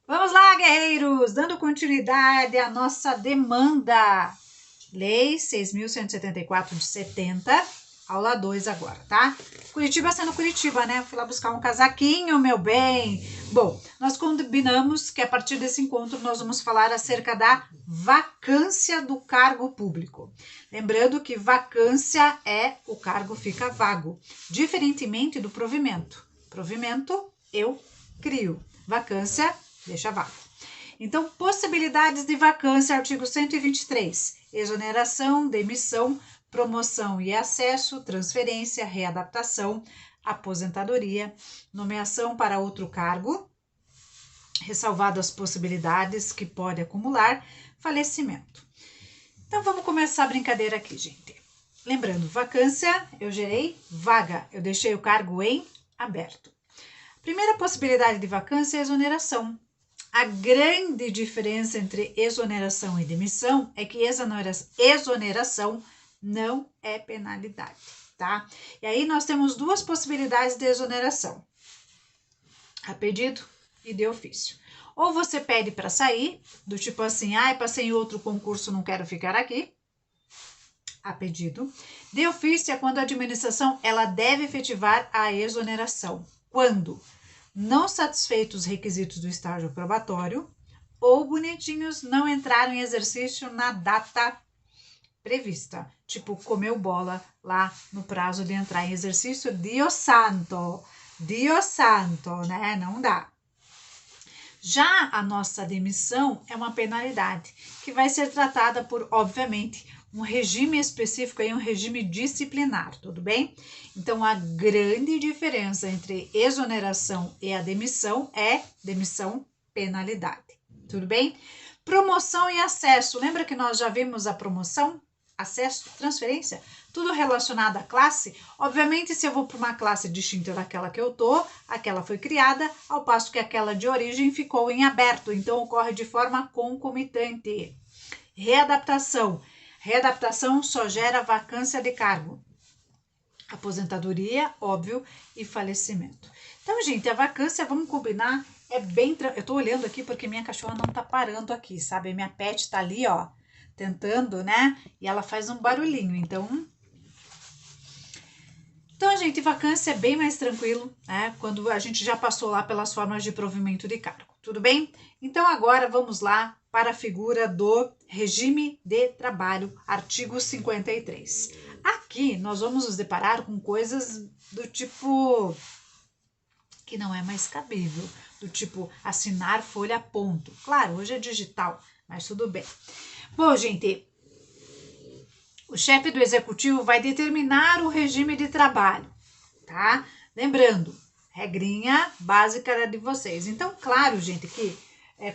Vamos lá, guerreiros, dando continuidade à nossa demanda. Lei 6.174 de 70, aula 2 agora, tá? Curitiba sendo Curitiba, né? Fui lá buscar um casaquinho, meu bem. Bom, nós combinamos que a partir desse encontro nós vamos falar acerca da vacância do cargo público. Lembrando que vacância é o cargo fica vago, diferentemente do provimento. Provimento, eu crio. Vacância, deixa vago. Então, possibilidades de vacância, artigo 123. Exoneração, demissão, promoção e acesso, transferência, readaptação, aposentadoria, nomeação para outro cargo, ressalvado as possibilidades que pode acumular, falecimento. Então, vamos começar a brincadeira aqui, gente. Lembrando, vacância, eu gerei vaga, eu deixei o cargo em aberto. Primeira possibilidade de vacância é exoneração. A grande diferença entre exoneração e demissão é que exoneração não é penalidade, tá? E aí nós temos duas possibilidades de exoneração: a pedido e de ofício. Ou você pede para sair, do tipo assim, passei em outro concurso, não quero ficar aqui, a pedido. De ofício é quando a administração ela deve efetivar a exoneração. Quando não satisfeitos os requisitos do estágio probatório ou bonitinhos não entraram em exercício na data prevista. Tipo, comeu bola lá no prazo de entrar em exercício, Dio santo, né? Não dá. Já a nossa demissão é uma penalidade que vai ser tratada por, obviamente, um regime específico aí, um regime disciplinar, tudo bem? Então, a grande diferença entre exoneração e a demissão é demissão penalidade, tudo bem? Promoção e acesso, lembra que nós já vimos a promoção, acesso, transferência? Tudo relacionado à classe. Obviamente, se eu vou para uma classe distinta daquela que eu tô, aquela foi criada, ao passo que aquela de origem ficou em aberto, então ocorre de forma concomitante. Readaptação. Readaptação só gera vacância de cargo. Aposentadoria, óbvio, e falecimento. Então, gente, a vacância, vamos combinar, é bem... Eu tô olhando aqui porque minha cachorra não tá parando aqui, sabe? Minha pet tá ali, ó, tentando, né? E ela faz um barulhinho, então, gente, vacância é bem mais tranquilo, né? Quando a gente já passou lá pelas formas de provimento de cargo, tudo bem? Então, agora vamos lá para a figura do regime de trabalho, artigo 53. Aqui nós vamos nos deparar com coisas do tipo que não é mais cabível, do tipo assinar folha a ponto. Claro, hoje é digital, mas tudo bem. Bom, gente, o chefe do executivo vai determinar o regime de trabalho, tá? Lembrando, regrinha básica de vocês. Então, claro, gente, que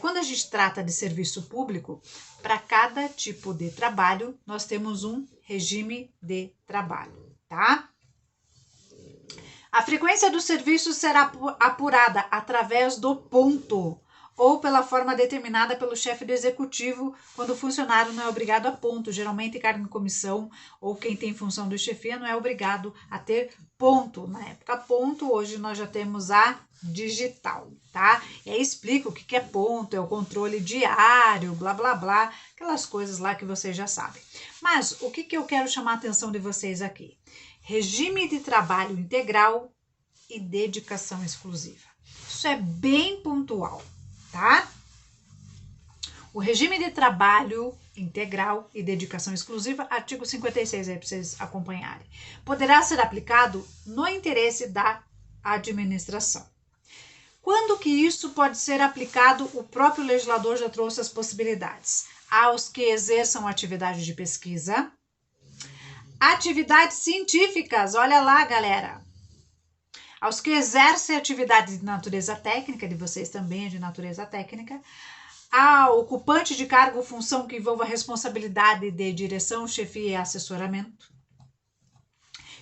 quando a gente trata de serviço público, para cada tipo de trabalho, nós temos um regime de trabalho, tá? A frequência do serviço será apurada através do ponto ou pela forma determinada pelo chefe do executivo, quando o funcionário não é obrigado a ponto. Geralmente, cargo em comissão ou quem tem função de chefia não é obrigado a ter ponto. Na época ponto, hoje nós já temos a digital, tá? E aí explica o que é ponto, é o controle diário, blá, blá, blá, aquelas coisas lá que vocês já sabem. Mas o que eu quero chamar a atenção de vocês aqui? Regime de trabalho integral e dedicação exclusiva. Isso é bem pontual, tá? O regime de trabalho integral e dedicação exclusiva, artigo 56, aí para vocês acompanharem, poderá ser aplicado no interesse da administração. Quando que isso pode ser aplicado? O próprio legislador já trouxe as possibilidades. Aos que exerçam atividade de pesquisa, atividades científicas, olha lá, galera. Aos que exercem atividade de natureza técnica, de vocês também é de natureza técnica, ao ocupante de cargo ou função que envolva responsabilidade de direção, chefia e assessoramento,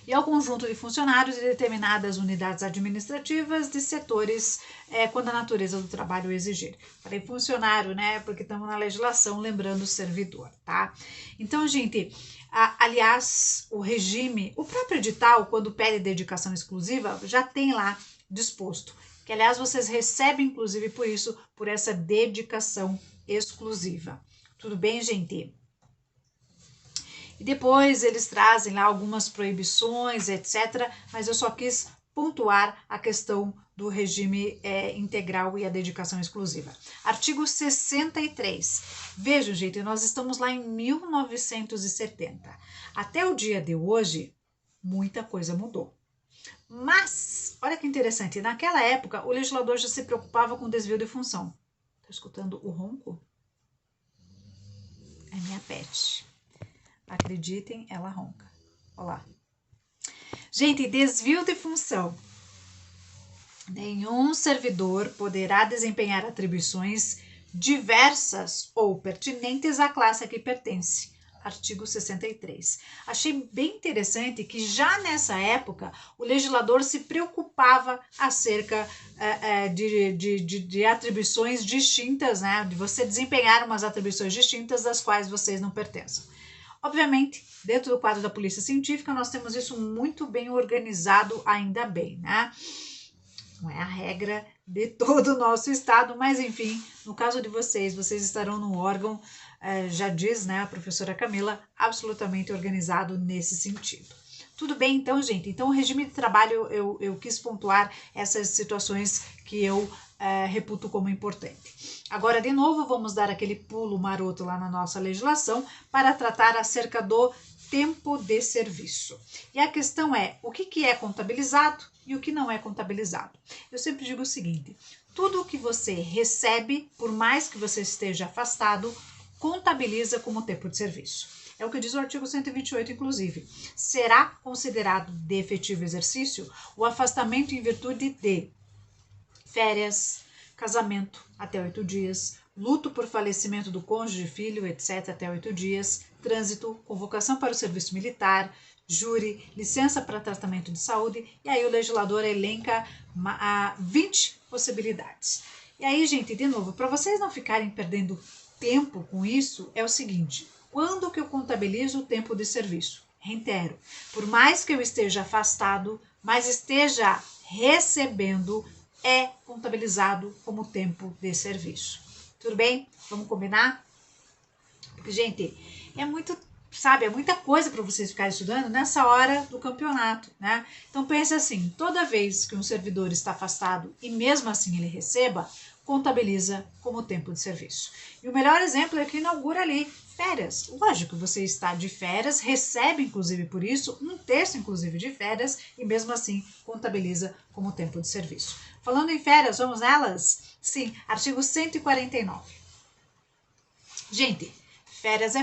e ao conjunto de funcionários de determinadas unidades administrativas de setores, quando a natureza do trabalho o exigir. Falei funcionário, né? Porque estamos na legislação, lembrando o servidor, tá? Então, gente, aliás, o regime, o próprio edital, quando pede dedicação exclusiva, já tem lá disposto que aliás vocês recebem inclusive por isso, por essa dedicação exclusiva. Tudo bem, gente? E depois eles trazem lá algumas proibições, etc. Mas eu só quis pontuar a questão do regime integral e a dedicação exclusiva. Artigo 63. Vejam, gente, nós estamos lá em 1970. Até o dia de hoje, muita coisa mudou. Mas, olha que interessante, naquela época o legislador já se preocupava com desvio de função. Tá escutando o ronco? É minha pet. Acreditem, ela ronca. Olha lá. Gente, desvio de função. Nenhum servidor poderá desempenhar atribuições diversas ou pertinentes à classe a que pertence. Artigo 63. Achei bem interessante que já nessa época o legislador se preocupava acerca de atribuições distintas, né? De você desempenhar umas atribuições distintas das quais vocês não pertencem. Obviamente, dentro do quadro da Polícia Científica, nós temos isso muito bem organizado, ainda bem, né? Não é a regra de todo o nosso estado, mas enfim, no caso de vocês estarão no órgão, já diz, né, a professora Camila, absolutamente organizado nesse sentido. Tudo bem, então, gente? Então, o regime de trabalho, eu quis pontuar essas situações que eu reputo como importante. Agora, de novo, vamos dar aquele pulo maroto lá na nossa legislação para tratar acerca do tempo de serviço. E a questão é, o que é contabilizado e o que não é contabilizado? Eu sempre digo o seguinte, tudo o que você recebe, por mais que você esteja afastado, contabiliza como tempo de serviço. É o que diz o artigo 128, inclusive. Será considerado de efetivo exercício o afastamento em virtude de férias, casamento até 8 dias, luto por falecimento do cônjuge, filho, etc. até 8 dias, trânsito, convocação para o serviço militar, júri, licença para tratamento de saúde, e aí o legislador elenca 20 possibilidades. E aí, gente, de novo, para vocês não ficarem perdendo tempo com isso, é o seguinte, quando que eu contabilizo o tempo de serviço? Reitero, por mais que eu esteja afastado, mas esteja recebendo, é contabilizado como tempo de serviço. Tudo bem? Vamos combinar? Porque, gente, é muito, sabe, é muita coisa para vocês ficarem estudando nessa hora do campeonato, né? Então pense assim, toda vez que um servidor está afastado e mesmo assim ele receba, contabiliza como tempo de serviço. E o melhor exemplo é que inaugura ali férias. Lógico, você está de férias, recebe inclusive por isso, 1/3 inclusive de férias e mesmo assim contabiliza como tempo de serviço. Falando em férias, vamos nelas? Sim, artigo 149. Gente, férias,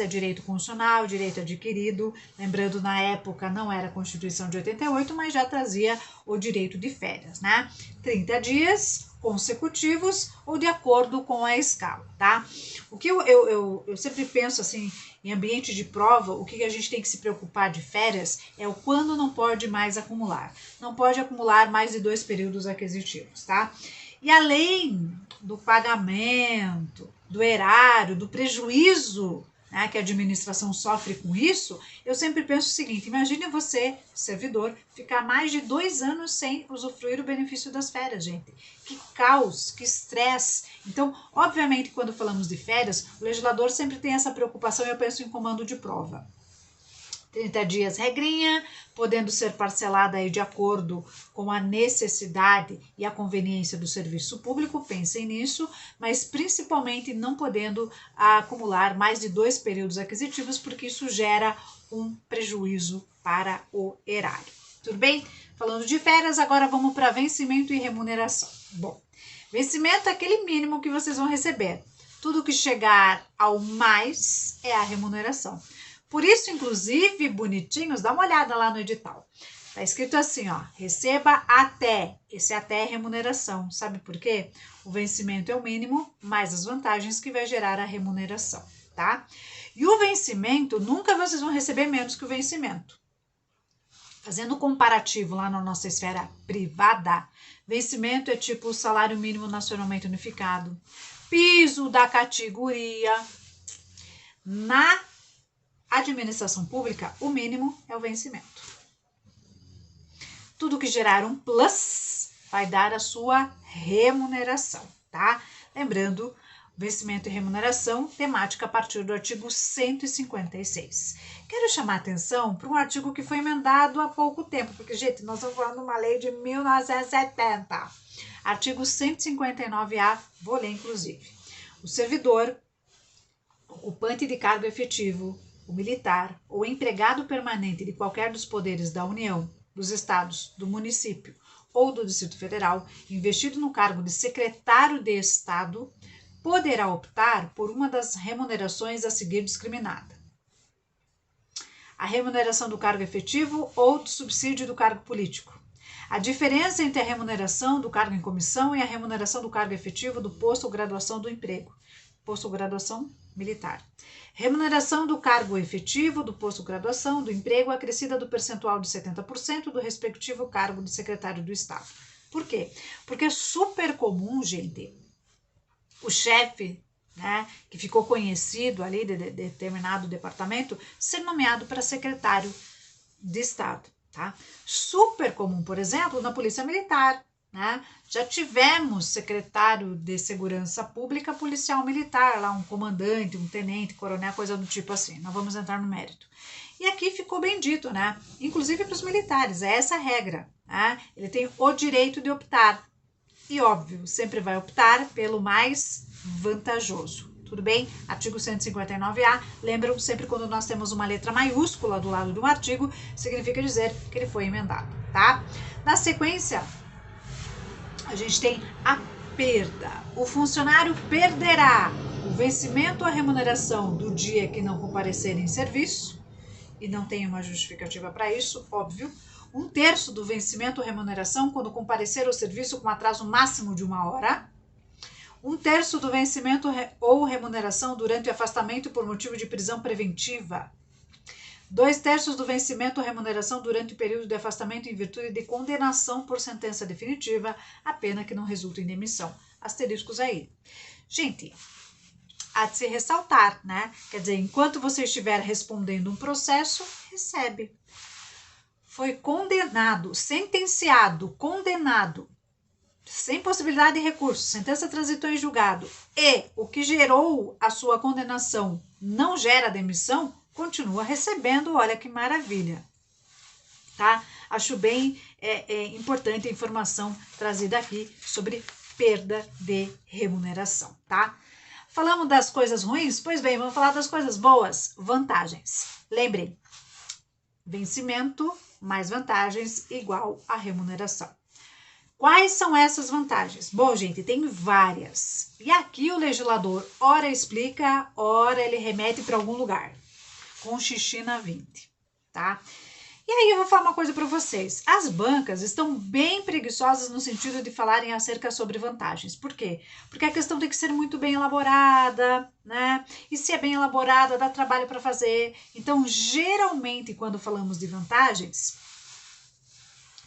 é direito constitucional, direito adquirido. Lembrando, na época não era a Constituição de 88, mas já trazia o direito de férias, né? 30 dias consecutivos ou de acordo com a escala, tá? O que eu sempre penso assim, em ambiente de prova, o que a gente tem que se preocupar de férias é o quando não pode mais acumular. Não pode acumular mais de 2 períodos aquisitivos, tá? E além do pagamento, do erário, do prejuízo, né, que a administração sofre com isso, eu sempre penso o seguinte, imagine você, servidor, ficar mais de 2 anos sem usufruir o benefício das férias, gente. Que caos, que estresse. Então, obviamente, quando falamos de férias, o legislador sempre tem essa preocupação, eu penso em comando de prova. 30 dias regrinha, podendo ser parcelada aí de acordo com a necessidade e a conveniência do serviço público, pensem nisso, mas principalmente não podendo acumular mais de 2 períodos aquisitivos, porque isso gera um prejuízo para o erário. Tudo bem? Falando de férias, agora vamos para vencimento e remuneração. Bom, vencimento é aquele mínimo que vocês vão receber. Tudo que chegar ao mais é a remuneração. Por isso, inclusive, bonitinhos, dá uma olhada lá no edital. Tá escrito assim, ó, receba até. Esse até é remuneração. Sabe por quê? O vencimento é o mínimo, mais as vantagens que vai gerar a remuneração, tá? E o vencimento, nunca vocês vão receber menos que o vencimento. Fazendo um comparativo lá na nossa esfera privada, vencimento é tipo o salário mínimo nacionalmente unificado, piso da categoria. Na administração pública, o mínimo é o vencimento. Tudo que gerar um plus vai dar a sua remuneração, tá? Lembrando, vencimento e remuneração, temática a partir do artigo 156. Quero chamar a atenção para um artigo que foi emendado há pouco tempo, porque, gente, nós estamos falando de uma lei de 1970. Artigo 159A, vou ler inclusive. O servidor, ocupante de cargo efetivo, o militar ou empregado permanente de qualquer dos poderes da União, dos Estados, do município ou do Distrito Federal, investido no cargo de secretário de Estado, poderá optar por uma das remunerações a seguir discriminada. A remuneração do cargo efetivo ou do subsídio do cargo político. A diferença entre a remuneração do cargo em comissão e a remuneração do cargo efetivo do posto ou graduação do emprego. Posto ou graduação militar. Remuneração do cargo efetivo do posto ou graduação do emprego acrescida do percentual de 70% do respectivo cargo de secretário do Estado. Por quê? Porque é super comum, gente, o chefe, né, que ficou conhecido ali de determinado departamento, ser nomeado para secretário de Estado, tá? Super comum, por exemplo, na Polícia Militar, né? Já tivemos secretário de Segurança Pública, policial militar, lá um comandante, um tenente, coronel, coisa do tipo assim, não vamos entrar no mérito. E aqui ficou bem dito, né? Inclusive para os militares, é essa a regra, né? Ele tem o direito de optar, e óbvio, sempre vai optar pelo mais vantajoso. Tudo bem? Artigo 159A, lembram sempre quando nós temos uma letra maiúscula do lado de um artigo, significa dizer que ele foi emendado, tá? Na sequência, a gente tem a perda. O funcionário perderá o vencimento ou a remuneração do dia que não comparecer em serviço, e não tem uma justificativa para isso, óbvio. 1/3 do vencimento ou remuneração quando comparecer ao serviço com atraso máximo de 1 hora. 1/3 do vencimento ou remuneração durante o afastamento por motivo de prisão preventiva. 2/3 do vencimento ou remuneração durante o período de afastamento em virtude de condenação por sentença definitiva, a pena que não resulta em demissão. Asteriscos aí. Gente, há de se ressaltar, né? Quer dizer, enquanto você estiver respondendo um processo, recebe. Foi condenado, sentenciado, condenado, sem possibilidade de recurso, sentença transitou em julgado, e o que gerou a sua condenação não gera demissão, continua recebendo, olha que maravilha, tá? Acho bem importante a informação trazida aqui sobre perda de remuneração, tá? Falamos das coisas ruins? Pois bem, vamos falar das coisas boas, vantagens. Lembrem, vencimento mais vantagens igual a remuneração. Quais são essas vantagens? Bom, gente, tem várias. E aqui o legislador ora explica, ora ele remete para algum lugar. Com xixi na 20, tá? E aí eu vou falar uma coisa para vocês. As bancas estão bem preguiçosas no sentido de falarem acerca sobre vantagens. Por quê? Porque a questão tem que ser muito bem elaborada, né? E se é bem elaborada, dá trabalho para fazer. Então, geralmente, quando falamos de vantagens,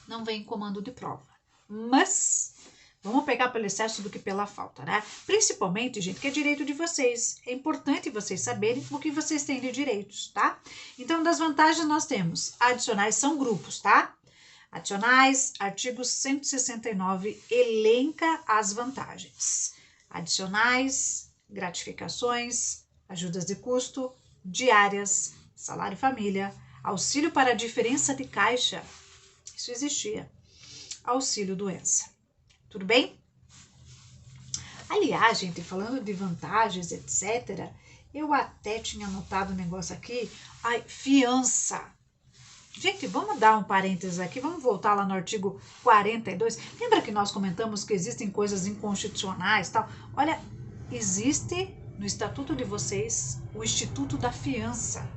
não vem comando de prova. Mas vamos pegar pelo excesso do que pela falta, né? Principalmente, gente, que é direito de vocês. É importante vocês saberem o que vocês têm de direitos, tá? Então, das vantagens nós temos adicionais, são grupos, tá? Adicionais, artigo 169, elenca as vantagens. Adicionais, gratificações, ajudas de custo, diárias, salário família, auxílio para a diferença de caixa. Isso existia. Auxílio doença. Tudo bem? Aliás, gente, falando de vantagens, etc., eu até tinha anotado um negócio aqui. Ai, fiança. Gente, vamos dar um parênteses aqui, vamos voltar lá no artigo 42. Lembra que nós comentamos que existem coisas inconstitucionais e tal? Olha, existe no estatuto de vocês o Instituto da Fiança.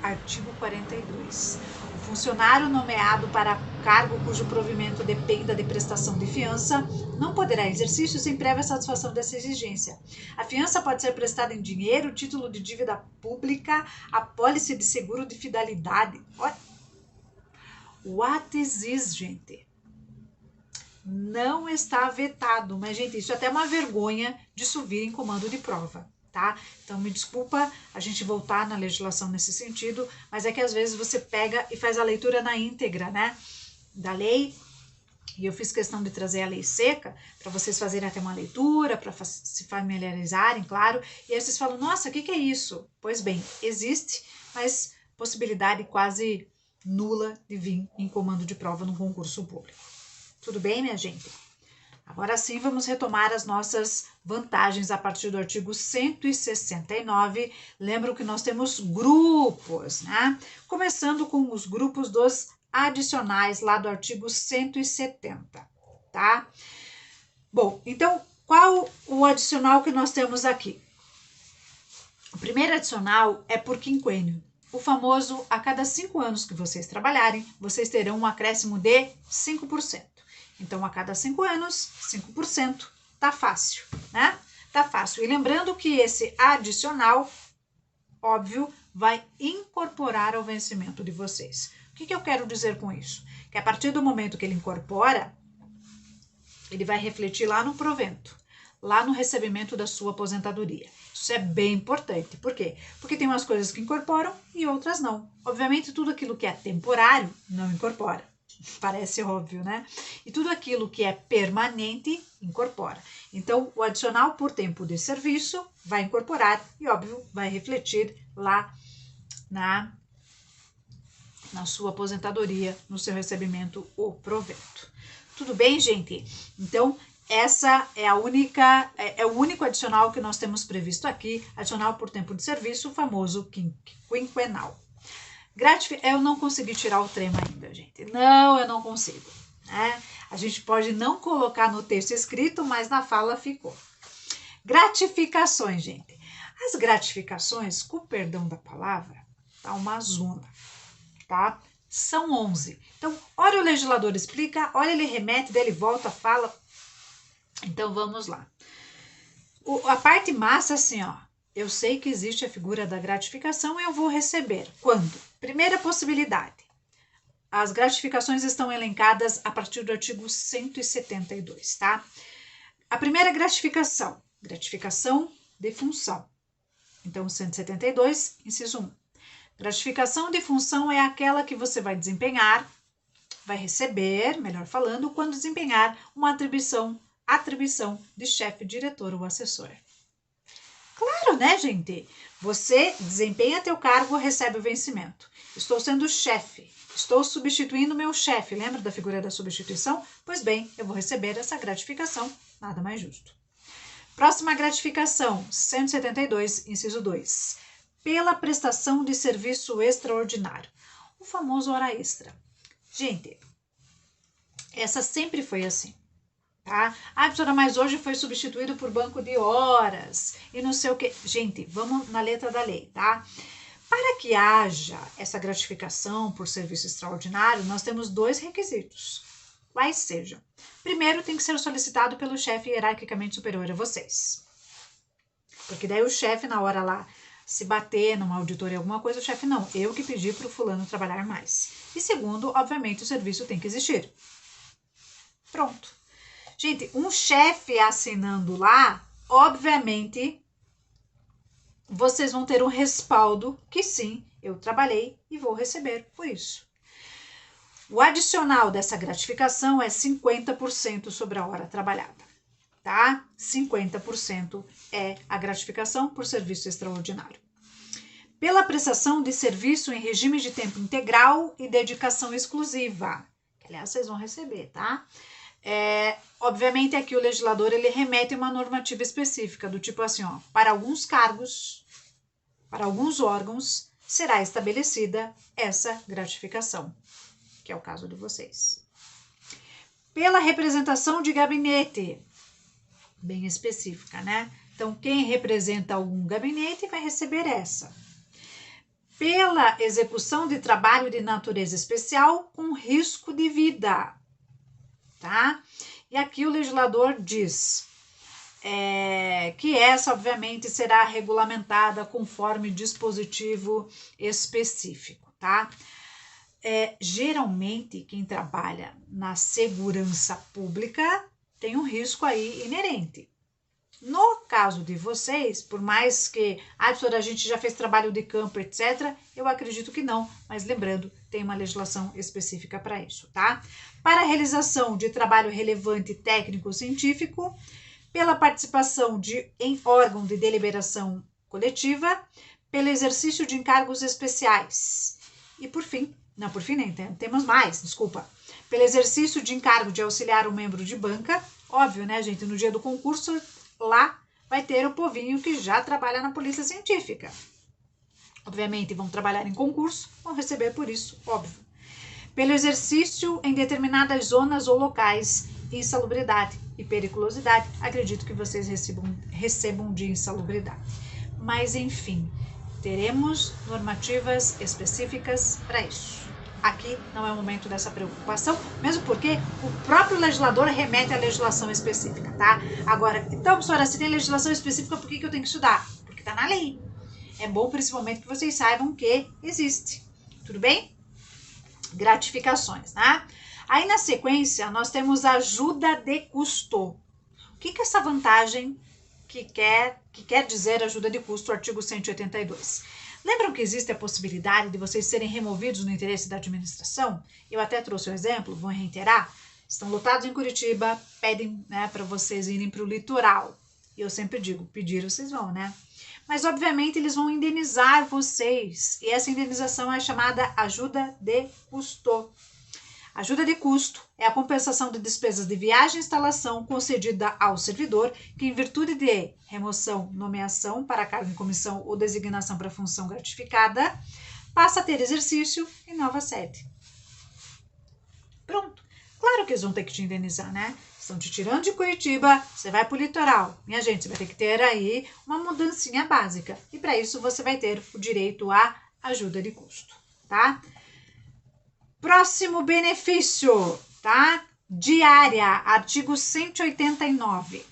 Artigo 42. O funcionário nomeado para cargo cujo provimento dependa de prestação de fiança não poderá exercício sem prévia satisfação dessa exigência. A fiança pode ser prestada em dinheiro, título de dívida pública, apólice de seguro de fidelidade. Olha. What is this, gente? Não está vetado, mas, gente, isso é até uma vergonha disso vir em comando de prova. Tá? Então, me desculpa a gente voltar na legislação nesse sentido, mas é que às vezes você pega e faz a leitura na íntegra, né, da lei E eu fiz questão de trazer a lei seca para vocês fazerem até uma leitura, para se familiarizarem, claro. E aí vocês falam, nossa, o que é isso? Pois bem, existe, mas possibilidade quase nula de vir em comando de prova no concurso público. Tudo bem, minha gente? Agora sim, vamos retomar as nossas vantagens a partir do artigo 169. Lembram que nós temos grupos, né? Começando com os grupos dos adicionais lá do artigo 170, tá? Bom, então, qual o adicional que nós temos aqui? O primeiro adicional é por quinquênio. O famoso, a cada 5 anos que vocês trabalharem, vocês terão um acréscimo de 5%. Então, a cada 5 anos, 5%, tá fácil, né? Tá fácil. E lembrando que esse adicional, óbvio, vai incorporar ao vencimento de vocês. O que eu quero dizer com isso? Que a partir do momento que ele incorpora, ele vai refletir lá no provento, lá no recebimento da sua aposentadoria. Isso é bem importante. Por quê? Porque tem umas coisas que incorporam e outras não. Obviamente, tudo aquilo que é temporário não incorpora. Parece óbvio, né? E tudo aquilo que é permanente incorpora. Então, o adicional por tempo de serviço vai incorporar e, óbvio, vai refletir lá na sua aposentadoria, no seu recebimento ou provento. Tudo bem, gente? Então, essa é o único adicional que nós temos previsto aqui, adicional por tempo de serviço, o famoso quinquenal. Eu não consegui tirar o trema ainda, gente. Não, eu não consigo, né? A gente pode não colocar no texto escrito, mas na fala ficou. Gratificações, gente. As gratificações, com o perdão da palavra, tá uma zona, tá? São 11. Então, ora o legislador explica, ora ele remete, daí ele volta, fala. Então, vamos lá. A parte massa, assim, ó. Eu sei que existe a figura da gratificação e eu vou receber. Quando? Primeira possibilidade. As gratificações estão elencadas a partir do artigo 172, tá? A primeira gratificação de função. Então, 172, inciso 1. Gratificação de função é aquela que você vai desempenhar, vai receber, melhor falando, quando desempenhar uma atribuição de chefe, diretor ou assessor. Claro, né, gente? Você desempenha teu cargo, recebe o vencimento. Estou sendo chefe, estou substituindo meu chefe. Lembra da figura da substituição? Pois bem, eu vou receber essa gratificação, nada mais justo. Próxima gratificação, 172, inciso 2. Pela prestação de serviço extraordinário. O famoso hora extra. Gente, essa sempre foi assim. Tá? Ah, professora, mas hoje foi substituído por banco de horas e não sei o que. Gente, vamos na letra da lei, tá? Para que haja essa gratificação por serviço extraordinário, nós temos 2 requisitos. Quais sejam? Primeiro, tem que ser solicitado pelo chefe hierarquicamente superior a vocês. Porque daí o chefe, na hora lá, se bater numa auditoria, alguma coisa, o chefe não. Eu que pedi para o fulano trabalhar mais. E segundo, obviamente, o serviço tem que existir. Pronto. Gente, um chefe assinando lá, obviamente, vocês vão ter um respaldo que sim, eu trabalhei e vou receber por isso. O adicional dessa gratificação é 50% sobre a hora trabalhada, tá? 50% é a gratificação por serviço extraordinário. Pela prestação de serviço em regime de tempo integral e dedicação exclusiva, que aliás vocês vão receber, tá? Obviamente aqui o legislador ele remete uma normativa específica do tipo assim, ó, para alguns cargos, para alguns órgãos será estabelecida essa gratificação, que é o caso de vocês. Pela representação de gabinete, bem específica, né? Então quem representa algum gabinete vai receber essa. Pela execução de trabalho de natureza especial com risco de vida. Tá? E aqui o legislador diz que essa, obviamente, será regulamentada conforme dispositivo específico, tá? Geralmente, quem trabalha na segurança pública tem um risco aí inerente. No caso de vocês, por mais que, professora, a gente já fez trabalho de campo, etc., eu acredito que não, mas lembrando, tem uma legislação específica para isso, tá? Para a realização de trabalho relevante técnico-científico, pela participação em órgão de deliberação coletiva, pelo exercício de encargos especiais. E por fim, temos mais, desculpa, pelo exercício de encargo de auxiliar um membro de banca, óbvio, né, gente, no dia do concurso, lá vai ter o povinho que já trabalha na polícia científica. Obviamente, vão trabalhar em concurso, vão receber por isso, óbvio. Pelo exercício em determinadas zonas ou locais, insalubridade e periculosidade, acredito que vocês recebam de insalubridade. Mas, enfim, teremos normativas específicas para isso. Aqui não é o momento dessa preocupação, mesmo porque o próprio legislador remete à legislação específica, tá? Agora, então, professora, se tem legislação específica, por que eu tenho que estudar? Porque está na lei. É bom, principalmente, que vocês saibam que existe. Tudo bem? Gratificações, né? Aí, na sequência, nós temos ajuda de custo. O que é essa vantagem que quer dizer ajuda de custo, artigo 182? Lembram que existe a possibilidade de vocês serem removidos no interesse da administração? Eu até trouxe um exemplo, vou reiterar. Estão lotados em Curitiba, pedem, né, para vocês irem para o litoral. E eu sempre digo, pedir vocês vão, né? Mas, obviamente, eles vão indenizar vocês. E essa indenização é chamada ajuda de custo. Ajuda de custo é a compensação de despesas de viagem e instalação concedida ao servidor que, em virtude de remoção, nomeação para cargo em comissão ou designação para função gratificada, passa a ter exercício em nova sede. Pronto. Claro que eles vão ter que te indenizar, né? Estão te tirando de Curitiba, você vai para o litoral. Minha gente, você vai ter que ter aí uma mudancinha básica. E para isso você vai ter o direito à ajuda de custo, tá? Próximo benefício, tá? Diária, artigo 189.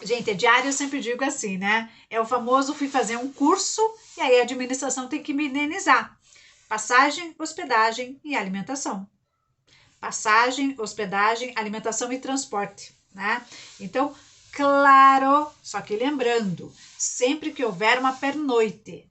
Gente, a diária eu sempre digo assim, né? É o famoso fui fazer um curso e aí a administração tem que me indenizar. Passagem, hospedagem e alimentação. Passagem, hospedagem, alimentação e transporte, né? Então, claro, só que lembrando, sempre que houver uma pernoite.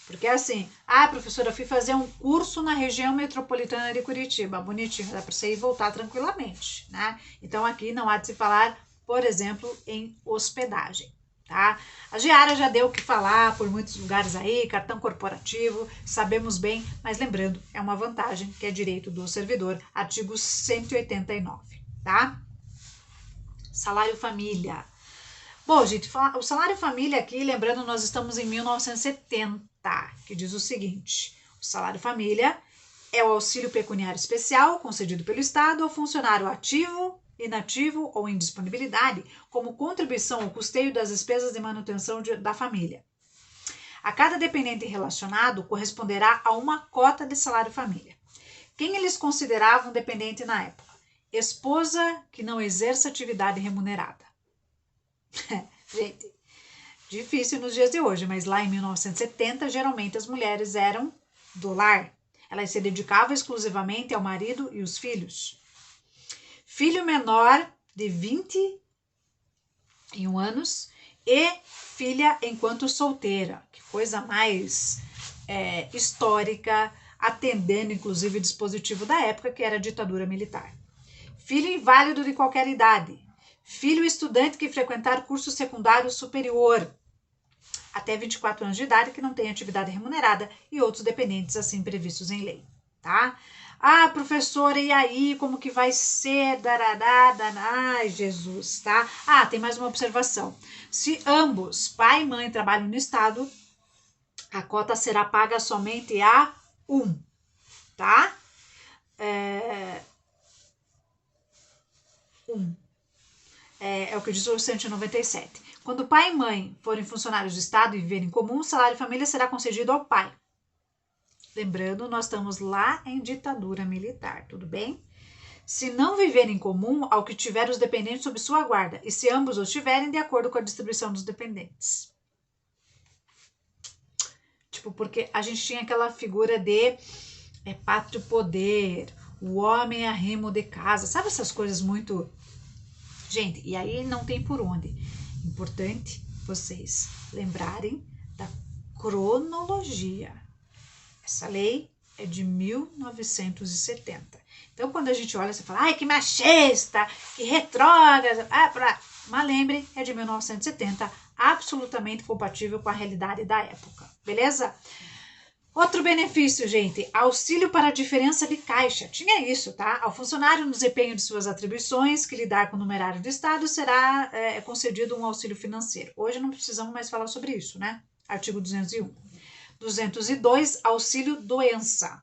Porque assim, professora, eu fui fazer um curso na região metropolitana de Curitiba, bonitinho, dá para você ir e voltar tranquilamente, né? Então aqui não há de se falar, por exemplo, em hospedagem, tá? A diária já deu o que falar por muitos lugares aí, cartão corporativo, sabemos bem, mas lembrando, é uma vantagem que é direito do servidor, artigo 189, tá? Salário família. Bom, gente, o salário família aqui, lembrando, nós estamos em 1970, que diz o seguinte: o salário família é o auxílio pecuniário especial concedido pelo Estado ao funcionário ativo, inativo ou em disponibilidade como contribuição ao custeio das despesas de manutenção da família. A cada dependente relacionado corresponderá a uma cota de salário família. Quem eles consideravam dependente na época? Esposa que não exerça atividade remunerada. Gente, difícil nos dias de hoje, mas lá em 1970, geralmente as mulheres eram do lar. Elas se dedicavam exclusivamente ao marido e os filhos. Filho menor de 21 anos e filha enquanto solteira. Que coisa mais histórica, atendendo inclusive o dispositivo da época, que era a ditadura militar. Filho inválido de qualquer idade. Filho estudante que frequentar curso secundário superior até 24 anos de idade que não tem atividade remunerada e outros dependentes assim previstos em lei, tá? Professora, e aí como que vai ser? Ai, Jesus, tá? Tem mais uma observação. Se ambos, pai e mãe, trabalham no estado, a cota será paga somente a um, tá? É o que diz o 197. Quando pai e mãe forem funcionários do Estado e viverem em comum, o salário família será concedido ao pai. Lembrando, nós estamos lá em ditadura militar, tudo bem? Se não viverem em comum, ao que tiver os dependentes sob sua guarda, e se ambos os tiverem, de acordo com a distribuição dos dependentes. Tipo, porque a gente tinha aquela figura de pátrio poder, o homem arrimo de casa, sabe essas coisas muito Gente, e aí não tem por onde. Importante vocês lembrarem da cronologia. Essa lei é de 1970. Então, quando a gente olha, você fala, ai, que machista, que retrógrada. Mas lembre, é de 1970, absolutamente compatível com a realidade da época, beleza? Outro benefício, gente, auxílio para a diferença de caixa. Tinha isso, tá? Ao funcionário no desempenho de suas atribuições, que lidar com o numerário do Estado, será concedido um auxílio financeiro. Hoje não precisamos mais falar sobre isso, né? Artigo 201. 202, auxílio doença.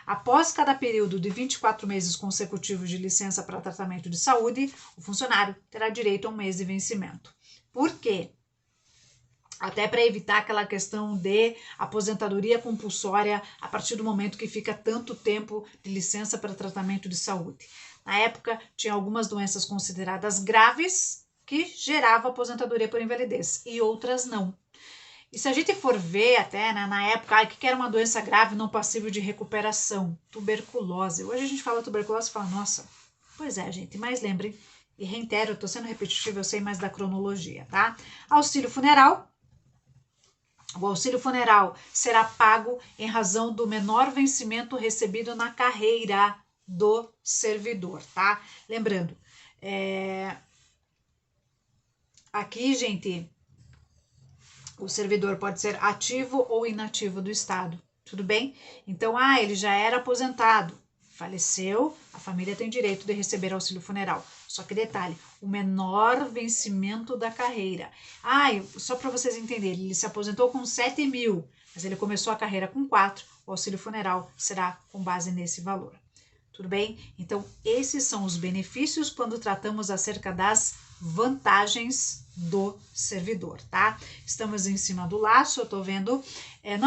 Após cada período de 24 meses consecutivos de licença para tratamento de saúde, o funcionário terá direito a um mês de vencimento. Por quê? Até para evitar aquela questão de aposentadoria compulsória a partir do momento que fica tanto tempo de licença para tratamento de saúde. Na época, tinha algumas doenças consideradas graves que geravam aposentadoria por invalidez e outras não. E se a gente for ver até, né, na época, o que era uma doença grave não passível de recuperação? Tuberculose. Hoje a gente fala tuberculose e fala, nossa, pois é, gente, mas lembrem, e reitero, eu estou sendo repetitiva, eu sei mais da cronologia, tá? Auxílio funeral. O auxílio funeral será pago em razão do menor vencimento recebido na carreira do servidor, tá? Lembrando, aqui, gente, o servidor pode ser ativo ou inativo do Estado, tudo bem? Então, ele já era aposentado, faleceu, a família tem direito de receber auxílio funeral. Só que detalhe, o menor vencimento da carreira. Só para vocês entenderem, ele se aposentou com 7 mil, mas ele começou a carreira com 4, o auxílio funeral será com base nesse valor. Tudo bem? Então, esses são os benefícios quando tratamos acerca das vantagens do servidor, tá? Estamos em cima do laço, eu tô vendo, não